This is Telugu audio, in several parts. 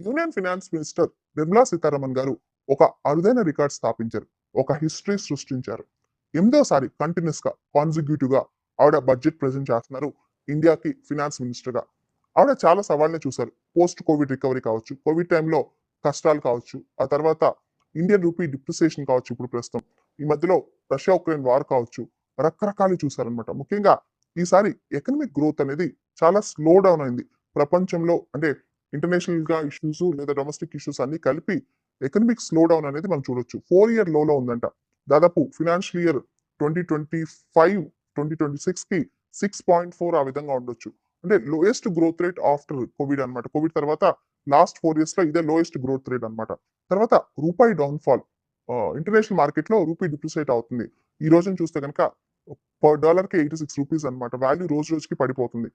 Union finance minister Nirmala Sitharaman గారు ఒక అరుదైన రికార్డ్ స్థాపించారు. ఒక హిస్టరీ సృష్టించారు. ఎనిమిదోసారి కంటిన్యూస్ గా కాన్సిక్యూటివ్ గా ఆవిడ బడ్జెట్ ప్రెజెంట్ చేస్తున్నారు ఇండియాకి ఫినాన్స్ మినిస్టర్ గా. ఆవిడ చాలా సవాళ్ళని చూశారు. పోస్ట్ కోవిడ్ రికవరీ కావచ్చు, కోవిడ్ టైంలో కష్టాలు కావచ్చు, ఆ తర్వాత ఇండియన్ రూపీ డిప్రిసియేషన్ కావచ్చు, ఇప్పుడు ప్రస్తుతం ఈ మధ్యలో రష్యా ఉక్రెయిన్ వార్ కావచ్చు, రకరకాలు చూశారనమాట. ముఖ్యంగా ఈసారి ఎకనామిక్ గ్రోత్ అనేది చాలా స్లో డౌన్ అయింది. ప్రపంచంలో అంటే ఇంటర్నేషనల్ గా ఇష్యూస్ లేదా డొమెస్టిక్ ఇష్యూస్ అన్ని కలిపి ఎకనామిక్ స్లో డౌన్ అనేది మనం చూడొచ్చు. 4 ఇయర్ లోలో ఉందంట. దాదాపు ఫినాన్షియల్ ఇయర్ 2025-2026 కి 6.4 ఆ విధంగా ఉండొచ్చు. అంటే lowest growth rate after Covid అన్నమాట. కోవిడ్ తర్వాత లాస్ట్ 4 ఇయర్స్ లో ఇదే లోయెస్ట్ గ్రోత్ రేట్ అన్నమాట. తర్వాత రూపాయి డౌన్ ఫాల్. ఇంటర్నేషనల్ మార్కెట్ లో రూపీ డిప్రిసియేట్ అవుతుంది. ఈ రోజున చూస్తే కనుక పర్ డాలర్ కి 86 రూపీస్ అన్నమాట. వాల్యూ రోజు రోజుకి పడిపోతుంది.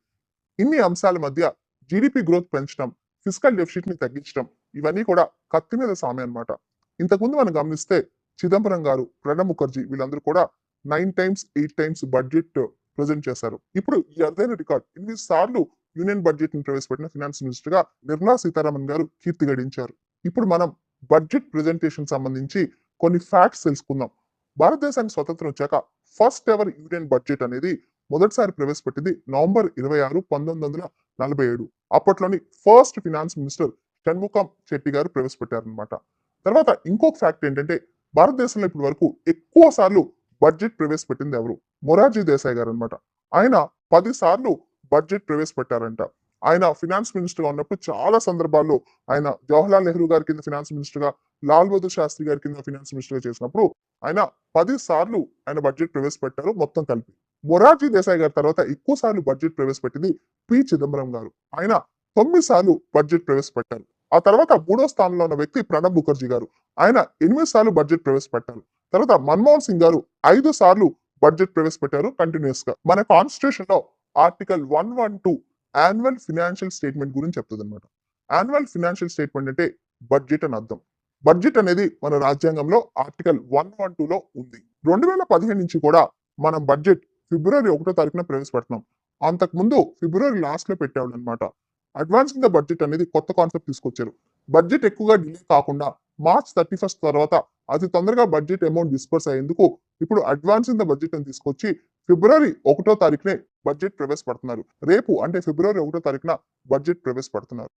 ఇన్ని అంశాల మధ్య జీడీపీ గ్రోత్ పెంచడం, ఫిజికల్ డెఫిసిట్ ని తగ్గించడం, ఇవన్నీ కూడా కత్తి మీద సామే అన్నమాట. ఇంతకుముందు మనం గమనిస్తే చిదంబరం గారు, ప్రణబ్ ముఖర్జీ వీళ్ళందరూ కూడా 9 టైమ్స్ 8 టైమ్స్ బడ్జెట్ ప్రజెంట్ చేశారు. ఇప్పుడు ఈ అరుదైన రికార్డ్ 8 సార్లు యూనియన్ బడ్జెట్ ని ప్రవేశపెట్టిన ఫినాన్స్ మినిస్టర్ గా నిర్మలా సీతారామన్ గారు కీర్తి గడించారు. ఇప్పుడు మనం బడ్జెట్ ప్రెజెంటేషన్ సంబంధించి కొన్ని ఫ్యాక్ట్స్ తెలుసుకుందాం. భారతదేశానికి స్వతంత్రం వచ్చాక ఫస్ట్ ఎవర్ యూనియన్ బడ్జెట్ అనేది మొదటిసారి ప్రవేశపెట్టింది నవంబర్ 26, 1947. అప్పట్లోని first finance minister Shanmukham Chetty garu ప్రవేశపెట్టారనమాట. తర్వాత ఇంకొక ఫ్యాక్ట్ ఏంటంటే భారతదేశంలో ఇప్పటి వరకు ఎక్కువ సార్లు బడ్జెట్ ప్రవేశపెట్టింది ఎవరు? మొరార్జీ దేశాయ్ గారు అనమాట. ఆయన 10 సార్లు బడ్జెట్ ప్రవేశపెట్టారంట. ఆయన ఫినాన్స్ మినిస్టర్ గా ఉన్నప్పుడు చాలా సందర్భాల్లో ఆయన జవహర్లాల్ నెహ్రూ గారి కింద ఫినాన్స్ మినిస్టర్ గా, లాల్ బహదూర్ శాస్త్రి గారి కింద ఫినాన్స్ మినిస్టర్ గా చేసినప్పుడు ఆయన 10 సార్లు ఆయన బడ్జెట్ ప్రవేశపెట్టారు మొత్తం కలిపి. మొరార్జీ దేశాయ్ గారి తర్వాత ఎక్కువ సార్లు బడ్జెట్ ప్రవేశపెట్టింది పి చిదంబరం గారు. ఆయన 9 సార్లు బడ్జెట్ ప్రవేశపెట్టారు. ఆ తర్వాత 3వ స్థానంలో ఉన్న వ్యక్తి ప్రణబ్ ముఖర్జీ గారు. ఆయన 8 సార్లు బడ్జెట్ ప్రవేశపెట్టారు. తర్వాత మన్మోహన్ సింగ్ గారు 5 సార్లు బడ్జెట్ ప్రవేశపెట్టారు కంటిన్యూస్ గా. మన కాన్స్టిట్యూషన్ లో ఆర్టికల్ 112 యాన్యువల్ ఫినాన్షియల్ స్టేట్మెంట్ గురించి చెప్తుంది అనమాట. యాన్యువల్ ఫినాన్షియల్ స్టేట్మెంట్ అంటే బడ్జెట్ అని అర్థం. బడ్జెట్ అనేది మన రాజ్యాంగంలో ఆర్టికల్ 112లో ఉంది. 2015 నుంచి కూడా మనం బడ్జెట్ ఫిబ్రవరి 1వ తారీఖున ప్రవేశపెడుతున్నాం. అంతకుముందు ఫిబ్రవరి లాస్ట్ లో పెట్టేవాళ్ళు అనమాట. అడ్వాన్సింగ్ ద బడ్జెట్ అనేది కొత్త కాన్సెప్ట్ తీసుకొచ్చారు. బడ్జెట్ ఎక్కువగా డిలే కాకుండా మార్చ్ 31 తర్వాత అతి తొందరగా బడ్జెట్ అమౌంట్ డిస్పర్స్ అయ్యేందుకు ఇప్పుడు అడ్వాన్సింగ్ ద బడ్జెట్ అని తీసుకొచ్చి ఫిబ్రవరి 1వ తారీఖునే బడ్జెట్ ప్రవేశపెడుతున్నారు. రేపు అంటే ఫిబ్రవరి 1వ తారీఖున బడ్జెట్ ప్రవేశపెడుతున్నారు.